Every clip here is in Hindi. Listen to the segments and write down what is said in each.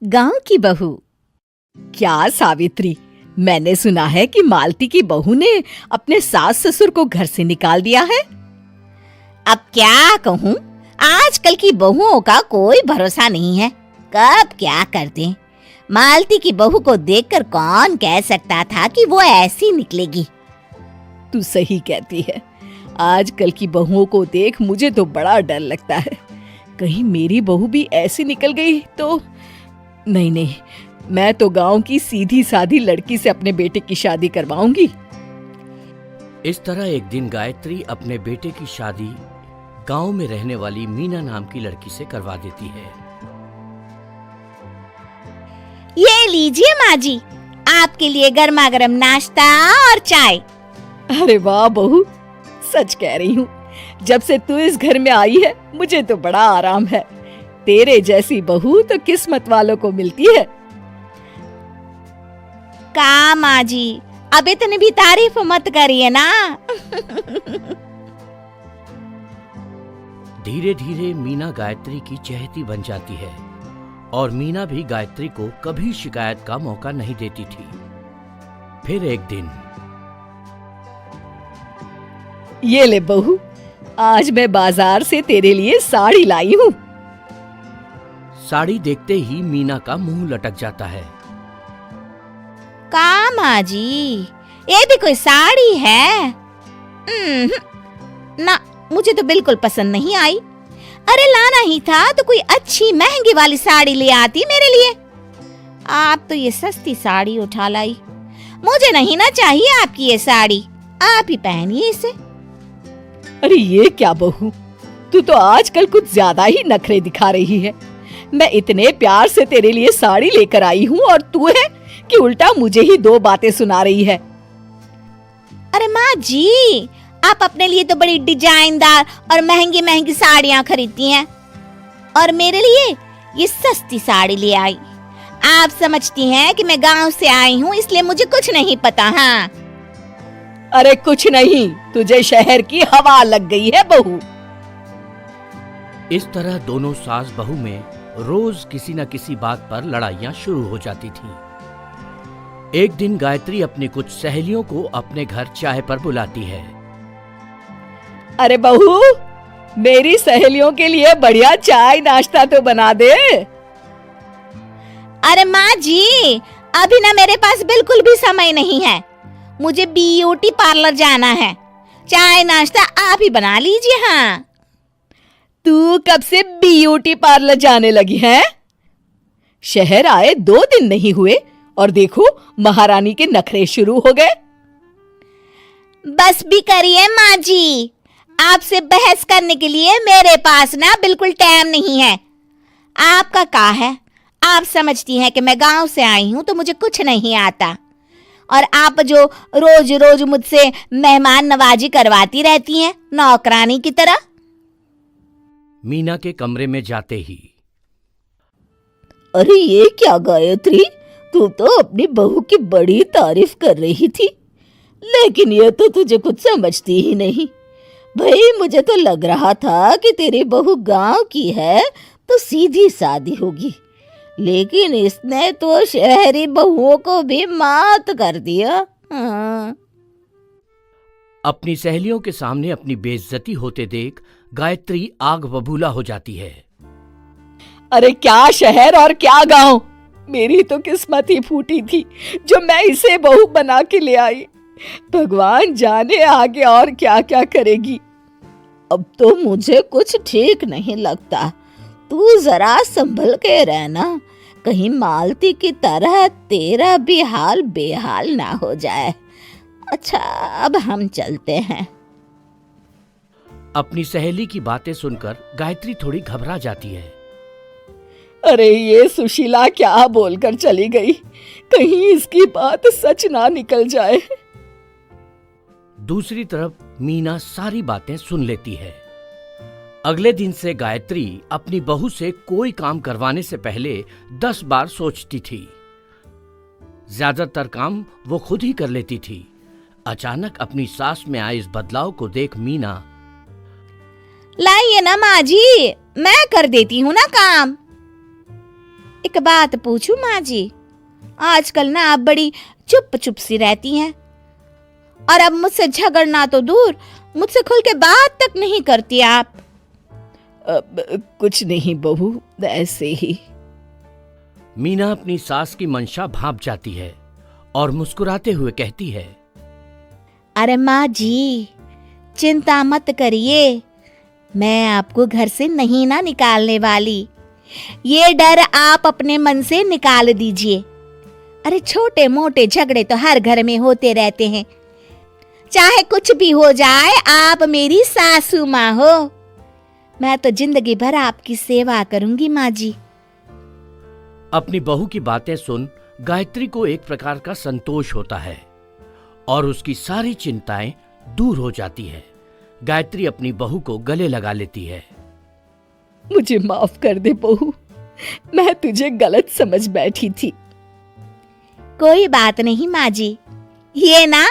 गांव की बहू। क्या सावित्री, मैंने सुना है कि मालती की बहू ने अपने सास ससुर को घर से निकाल दिया है। अब क्या कहूँ, आजकल की बहुओं का कोई भरोसा नहीं है, कब क्या कर दें। मालती की बहू को देखकर कौन कह सकता था कि वो ऐसी निकलेगी। तू सही कहती है, आजकल की बहुओं को देख मुझे तो बड़ा डर लगता है। कहीं मेरी बहू भी ऐसी निकल गई तो। नहीं, मैं तो गांव की सीधी सादी लड़की से अपने बेटे की शादी करवाऊंगी। इस तरह एक दिन गायत्री अपने बेटे की शादी गांव में रहने वाली मीना नाम की लड़की से करवा देती है। ये लीजिए माँ जी, आपके लिए गर्मा गर्म नाश्ता और चाय। अरे वाह बहू, सच कह रही हूँ, जब से तू इस घर में आई है मुझे तो बड़ा आराम है। तेरे जैसी बहू तो किस्मत वालों को मिलती है। का माँ जी, अब इतनी भी तारीफ मत करिए ना। धीरे धीरे मीना गायत्री की चहेती बन जाती है और मीना भी गायत्री को कभी शिकायत का मौका नहीं देती थी। फिर एक दिन, ये ले बहू, आज मैं बाजार से तेरे लिए साड़ी लाई हूँ। साड़ी देखते ही मीना का मुंह लटक जाता है। का माँ जी, ये भी कोई साड़ी है? ना, मुझे तो बिल्कुल पसंद नहीं आई। अरे लाना ही था तो कोई अच्छी महंगी वाली साड़ी ले आती मेरे लिए। आप तो ये सस्ती साड़ी उठा लाई। मुझे नहीं ना चाहिए आपकी ये साड़ी, आप ही पहनिए इसे। अरे ये क्या बहू, तू तो आजकल कुछ ज्यादा ही नखरे दिखा रही है। मैं इतने प्यार से तेरे लिए साड़ी लेकर आई हूँ और तू है कि उल्टा मुझे ही दो बातें सुना रही है। अरे माँ जी, आप अपने लिए तो बड़ी डिजाइनदार और महंगी महंगी साड़ियाँ खरीदती हैं और मेरे लिए ये सस्ती साड़ी ले आई। आप समझती हैं कि मैं गांव से आई हूँ इसलिए मुझे कुछ नहीं पता। हाँ, अरे कुछ नहीं, तुझे शहर की हवा लग गई है बहू। इस तरह दोनों सास बहू में रोज किसी न किसी बात पर लड़ाइयां शुरू हो जाती थीं। एक दिन गायत्री अपनी कुछ सहेलियों को अपने घर चाय पर बुलाती है। अरे बहू, मेरी सहेलियों के लिए बढ़िया चाय नाश्ता तो बना दे। अरे माँ जी, अभी ना मेरे पास बिल्कुल भी समय नहीं है, मुझे ब्यूटी पार्लर जाना है। चाय नाश्ता आप ही बना लीजिए। हाँ, तू कब से ब्यूटी पार्लर जाने लगी है? शहर आए 2 दिन नहीं हुए और देखो महारानी के नखरे शुरू हो गए। बस भी करिए माँ जी, आपसे बहस करने के लिए मेरे पास ना बिल्कुल टाइम नहीं है। आपका क्या है, आप समझती हैं कि मैं गांव से आई हूं तो मुझे कुछ नहीं आता और आप जो रोज रोज मुझसे मेहमान नवाजी करवाती रहती हैं नौकरानी की तरह। मीना के कमरे में जाते ही, अरे ये क्या गायत्री, तू तो अपनी बहू की बड़ी तारीफ कर रही थी, लेकिन ये तो तुझे कुछ समझती ही नहीं। भाई मुझे तो लग रहा था कि तेरी बहू गांव की है तो सीधी सादी होगी, लेकिन इसने तो शहरी बहुओं को भी मात कर दिया। हाँ। अपनी सहेलियों के सामने अपनी बेइज्जती होते देख गायत्री आग बबूला हो जाती है। अरे क्या शहर और क्या गांव, मेरी तो किस्मत ही फूटी थी जो मैं इसे बहू बना के ले आई। भगवान जाने आगे और क्या क्या करेगी। अब तो मुझे कुछ ठीक नहीं लगता। तू जरा संभल के रहना, कहीं मालती की तरह तेरा भी हाल बेहाल ना हो जाए। अच्छा, अब हम चलते हैं। अपनी सहेली की बातें सुनकर गायत्री थोड़ी घबरा जाती है। अरे ये सुशीला क्या बोलकर चली गई, कहीं इसकी बात सच ना निकल जाए। दूसरी तरफ मीना सारी बातें सुन लेती है। अगले दिन से गायत्री अपनी बहू से कोई काम करवाने से पहले 10 बार सोचती थी। ज्यादातर काम वो खुद ही कर लेती थी। अचानक अपनी सास में आए इस बदलाव को देख मीना, लाइए ना माँ जी, मैं कर देती हूँ ना काम। एक बात पूछूं माँ जी, आजकल ना आप बड़ी चुप चुप सी रहती हैं और अब मुझसे झगड़ना तो दूर, मुझसे खुल के बात तक नहीं करती आप। कुछ नहीं बहू, ऐसे ही। मीना अपनी सास की मंशा भांप जाती है और मुस्कुराते हुए कहती है, अरे माँ जी, चिंता मत करिए, मैं आपको घर से नहीं ना निकालने वाली। ये डर आप अपने मन से निकाल दीजिए। अरे छोटे मोटे झगड़े तो हर घर में होते रहते हैं, चाहे कुछ भी हो जाए, आप मेरी सासू माँ हो। मैं तो जिंदगी भर आपकी सेवा करूंगी माँ जी। अपनी बहू की बातें सुन गायत्री को एक प्रकार का संतोष होता है और उसकी सारी चिंताएं दूर हो जाती है। गायत्री अपनी बहू को गले लगा लेती है। मुझे माफ कर दे बहू, मैं तुझे गलत समझ बैठी थी। कोई बात नहीं माँ जी, ये ना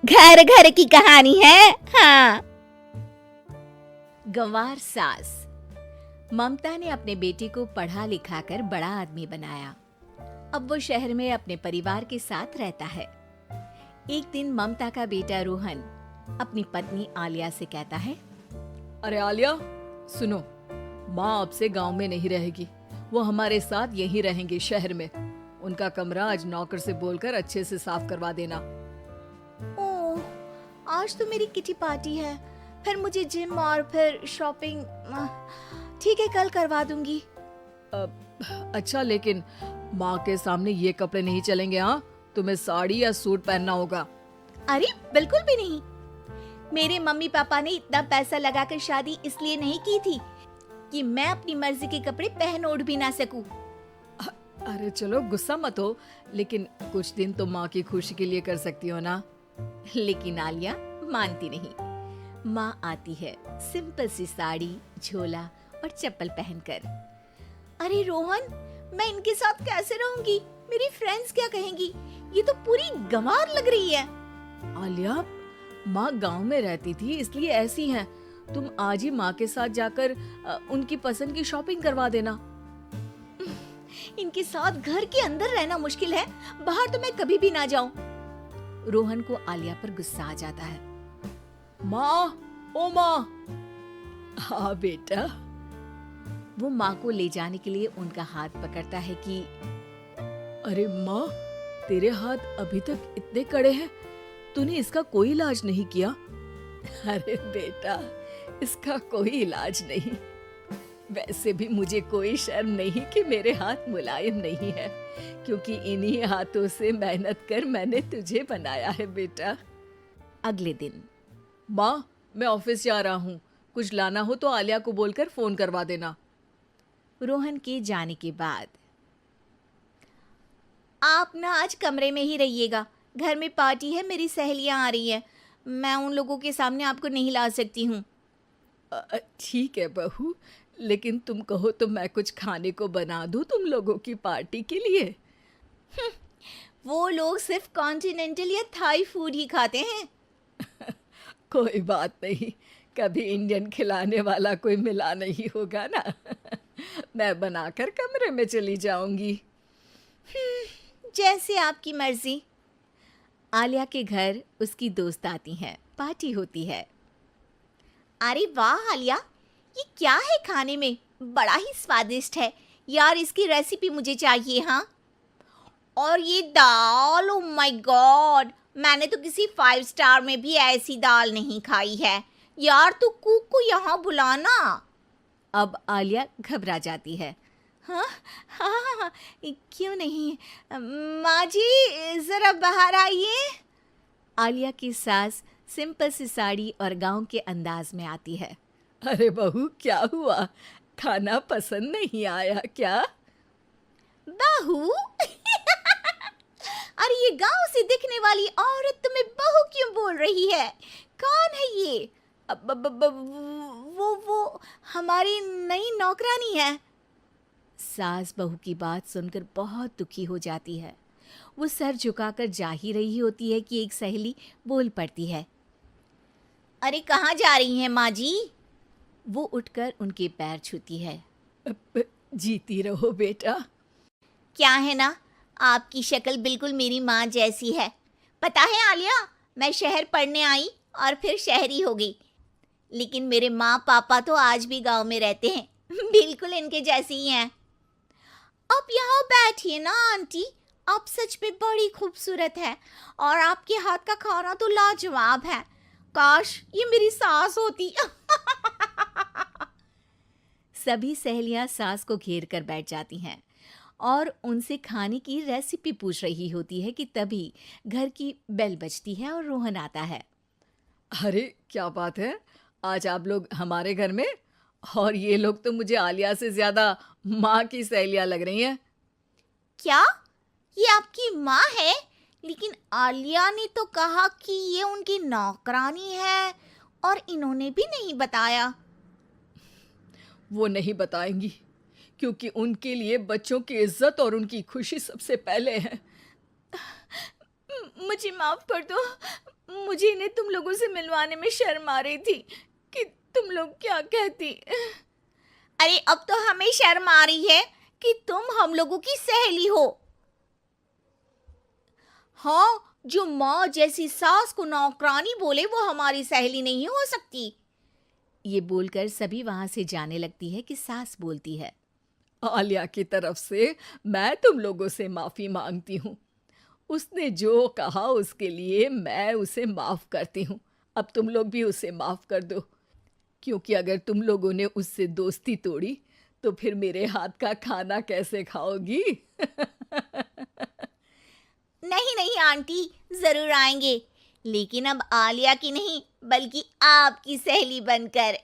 घर घर की कहानी है। हाँ। गंवार सास। ममता ने अपने बेटे को पढ़ा लिखा कर बड़ा आदमी बनाया। अब वो शहर में अपने परिवार के साथ रहता है। एक दिन ममता का बेटा रोहन अपनी पत्नी आलिया से कहता है, अरे आलिया सुनो, माँ अब से गांव में नहीं रहेगी, वो हमारे साथ यहीं रहेंगे शहर में। उनका कमरा आज नौकर से बोलकर अच्छे से साफ करवा देना। ओह, आज तो मेरी किटी पार्टी है, फिर मुझे जिम और फिर शॉपिंग। ठीक है, कल करवा दूंगी। अच्छा, लेकिन माँ के सामने ये कपड़े नहीं चलेंगे। हाँ, तुम्हें साड़ी या सूट पहनना होगा। अरे बिल्कुल भी नहीं, मेरे मम्मी पापा ने इतना पैसा लगाकर शादी इसलिए नहीं की थी कि मैं अपनी मर्जी के कपड़े पहन ओढ़ भी ना सकूं। अरे चलो, गुस्सा मत हो, लेकिन कुछ दिन तो माँ की खुशी के लिए कर सकती हो ना। लेकिन आलिया मानती नहीं। माँ आती है सिंपल सी साड़ी, झोला और चप्पल पहनकर। अरे रोहन, मैं इनके साथ कैसे रहूंगी? मेरी फ्रेंड्स क्या कहेंगी? ये तो पूरी गंवार लग रही है। आलिया, माँ गांव में रहती थी इसलिए ऐसी हैं। तुम आज ही माँ के साथ जाकर उनकी पसंद की शॉपिंग करवा देना। इनके साथ घर के अंदर रहना मुश्किल है, बाहर तो मैं कभी भी ना जाऊं। रोहन को आलिया पर गुस्सा आ जाता है। माँ, ओ माँ। हाँ बेटा। वो माँ को ले जाने के लिए उनका हाथ पकड़ता है कि अरे माँ, तेरे हाथ अभी तक इतने कड़े हैं, तूने इसका कोई इलाज नहीं किया? अरे बेटा, इसका कोई इलाज नहीं। वैसे भी मुझे कोई शर्म नहीं कि मेरे हाथ मुलायम नहीं है, क्योंकि इन्हीं हाथों से मेहनत कर मैंने तुझे बनाया है बेटा। अगले दिन। माँ, मैं ऑफिस जा रहा हूँ, कुछ लाना हो तो आलिया को बोलकर फोन करवा देना। रोहन के जाने के बाद, आप ना आज कमरे में ही रहिएगा, घर में पार्टी है, मेरी सहेलियां आ रही हैं, मैं उन लोगों के सामने आपको नहीं ला सकती हूँ। ठीक है बहू, लेकिन तुम कहो तो मैं कुछ खाने को बना दूँ तुम लोगों की पार्टी के लिए। वो लोग सिर्फ कॉन्टिनेंटल या थाई फूड ही खाते हैं। कोई बात नहीं, कभी इंडियन खिलाने वाला कोई मिला नहीं होगा ना। मैं बनाकर कमरे में चली जाऊंगी। जैसे आपकी मर्जी। आलिया के घर उसकी दोस्त आती हैं, पार्टी होती है। अरे वाह आलिया, ये क्या है खाने में? बड़ा ही स्वादिष्ट है यार, इसकी रेसिपी मुझे चाहिए। हाँ, और ये दाल, ओ माय गॉड, मैंने तो किसी 5 स्टार में भी ऐसी दाल नहीं खाई है यार, तू कुक को यहाँ बुलाना। अब आलिया घबरा जाती है। हाँ हाँ, क्यों नहीं, माँ जी जरा बाहर आइए। आलिया की सास सिंपल सी साड़ी और गांव के अंदाज में आती है। अरे बहू, क्या हुआ? खाना पसंद नहीं आया क्या? बहू? अरे ये गांव से दिखने वाली औरत तुम्हें बहू क्यों बोल रही है? कौन है ये? वो हमारी नई नौकरानी है। सास बहू की बात सुनकर बहुत दुखी हो जाती है। वो सर झुकाकर जा ही रही होती है कि एक सहेली बोल पड़ती है। अरे कहाँ जा रही हैं माँ जी? वो उठकर उनके पैर छूती है। जीती रहो बेटा। क्या है ना, आपकी शक्ल बिल्कुल मेरी माँ जैसी है। पता है आलिया, मैं शहर पढ़ने आई और फिर शहरी हो गई, लेकिन मेरे माँ पापा तो आज भी गांव में रहते हैं, बिल्कुल इनके जैसे ही हैं। आप यहाँ बैठिए ना आंटी, आप सच में बड़ी खूबसूरत है और आपके हाथ का खाना तो लाजवाब है। काश ये मेरी सास होती। सभी सहेलियां सास को घेर कर बैठ जाती हैं और उनसे खाने की रेसिपी पूछ रही होती है कि तभी घर की बेल बजती है और रोहन आता है। अरे क्या बात है, आज आप लोग हमारे घर में, और ये लोग तो मुझे आलिया से ज्यादा माँ की सहेलियां लग रही हैं। क्या ये आपकी माँ है? लेकिन आलिया ने तो कहा कि ये उनकी नौकरानी है और इन्होंने भी नहीं बताया। वो नहीं बताएंगी क्योंकि उनके लिए बच्चों की इज्जत और उनकी खुशी सबसे पहले है। मुझे माफ कर दो, मुझे इन्हें तुम लोगों से मिलवाने में शर्म आ रही थी कि तुम लोग क्या कहती। अरे अब तो हमें शर्म आ रही है कि तुम हम लोगों की सहेली हो। हाँ, जो माँ जैसी सास को नौकरानी बोले वो हमारी सहेली नहीं हो सकती। ये बोलकर सभी वहां से जाने लगती है कि सास बोलती है, आलिया की तरफ से मैं तुम लोगों से माफ़ी मांगती हूँ। उसने जो कहा उसके लिए मैं उसे माफ़ करती हूँ। अब तुम लोग भी उसे माफ़ कर दो, क्योंकि अगर तुम लोगों ने उससे दोस्ती तोड़ी तो फिर मेरे हाथ का खाना कैसे खाओगी? नहीं नहीं आंटी, जरूर आएंगे, लेकिन अब आलिया की नहीं बल्कि आपकी सहेली बनकर।